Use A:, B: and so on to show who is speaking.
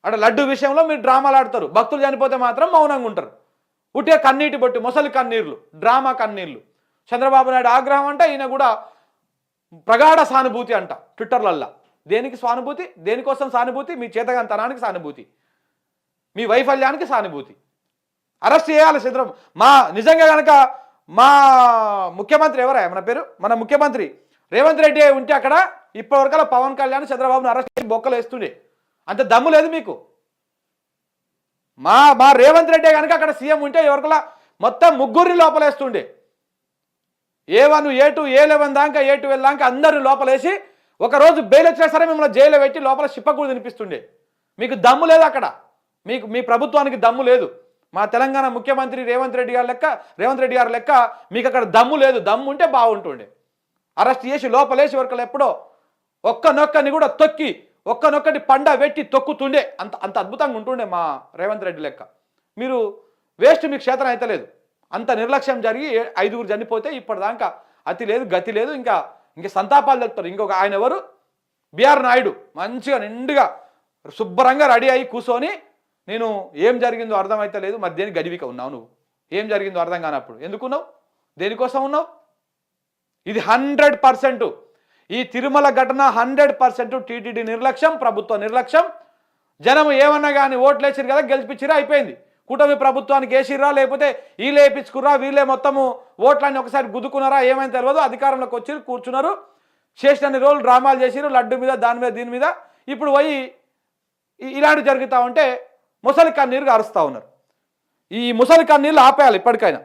A: అక్కడ లడ్డు విషయంలో మీరు డ్రామాలు ఆడతారు, భక్తులు చనిపోతే మాత్రం మౌనంగా ఉంటారు. ఉట్టే కన్నీటి బొట్టి, మొసలి కన్నీర్లు, డ్రామా కన్నీర్లు. చంద్రబాబు నాయుడు ఆగ్రహం అంట, ఈయన కూడా ప్రగాఢ సానుభూతి అంట ట్విట్టర్లల్లా. దేనికి సానుభూతి? దేనికోసం సానుభూతి? మీ చేతగాంతనానికి సానుభూతి, మీ వైఫల్యానికి సానుభూతి. అరెస్ట్ చేయాలి చంద్రబాబు. నిజంగా కనుక మా ముఖ్యమంత్రి ఎవరా మన పేరు, మన ముఖ్యమంత్రి రేవంత్ రెడ్డి ఉంటే అక్కడ ఇప్పటివరకల్లా పవన్ కళ్యాణ్ చంద్రబాబును అరెస్ట్ చేసి బొక్కలు వేస్తుండే. అంత దమ్ము లేదు మీకు. మా రేవంత్ రెడ్డి కనుక అక్కడ సీఎం ఉంటే ఎవరికలా మొత్తం ముగ్గురిని లోపలేస్తుండే. A1 A2 A11 దాకా A12 దాకా అందరిని లోపలేసి ఒకరోజు బెయిల్ వచ్చినా సరే మిమ్మల్ని జైల్లో పెట్టి లోపల చిప్పకూడు తినిపిస్తుండే. మీకు దమ్ము లేదు అక్కడ, మీ ప్రభుత్వానికి దమ్ము లేదు. మా తెలంగాణ ముఖ్యమంత్రి రేవంత్ రెడ్డి గారి లెక్క మీకు అక్కడ దమ్ము లేదు. దమ్ము ఉంటే బాగుంటుండే. అరెస్ట్ చేసి లోపలేసి వరకు ఎప్పుడో ఒక్కనొక్కని కూడా తొక్కి ఒక్కనొక్కటి పండ పెట్టి తొక్కుతుండే. అంత అద్భుతంగా ఉంటుండే మా రేవంత్ రెడ్డి లెక్క. మీరు వేస్ట్, మీకు క్షేత్రం అయితే లేదు. అంత నిర్లక్ష్యం జరిగి 5గురు చనిపోతే ఇప్పటిదాకా అతి లేదు గతి లేదు. ఇంకా సంతాపాలు తెలుపుతారు. ఇంకొక ఆయన ఎవరు, బిఆర్ నాయుడు, మంచిగా నిండుగా శుభ్రంగా రెడీ అయ్యి కూర్చొని నేను ఏం జరిగిందో అర్థమైతే లేదు, మరి దేని గడివిక ఉన్నావు నువ్వు, ఏం జరిగిందో అర్థం కానప్పుడు ఎందుకున్నావు, దేనికోసం ఉన్నావు? ఇది 100% ఈ తిరుమల ఘటన 100% టీటీడీ నిర్లక్ష్యం, ప్రభుత్వ నిర్లక్ష్యం. జనం ఏమన్నా కానీ ఓట్లు వేసిరు కదా, గెలిపించిరా, అయిపోయింది. కూటమి ప్రభుత్వానికి వేసిర్రా, లేకపోతే వీళ్ళే వేయించుకుర్రా, వీళ్ళే మొత్తము ఓట్లన్నీ ఒకసారి గుద్దుకున్నారా, ఏమైనా తెలియదు. అధికారంలోకి వచ్చి కూర్చున్నారు, చేసినన్ని రోజులు డ్రామాలు చేసిరు, లడ్డు మీద దాని మీద దీని మీద. ఇప్పుడు పోయి ఇలాంటి జరుగుతూ ఉంటే ముసలి కన్నీరు అరుస్తూ ఉన్నారు. ఈ ముసలి కన్నీళ్ళు ఆపేయాలి ఇప్పటికైనా.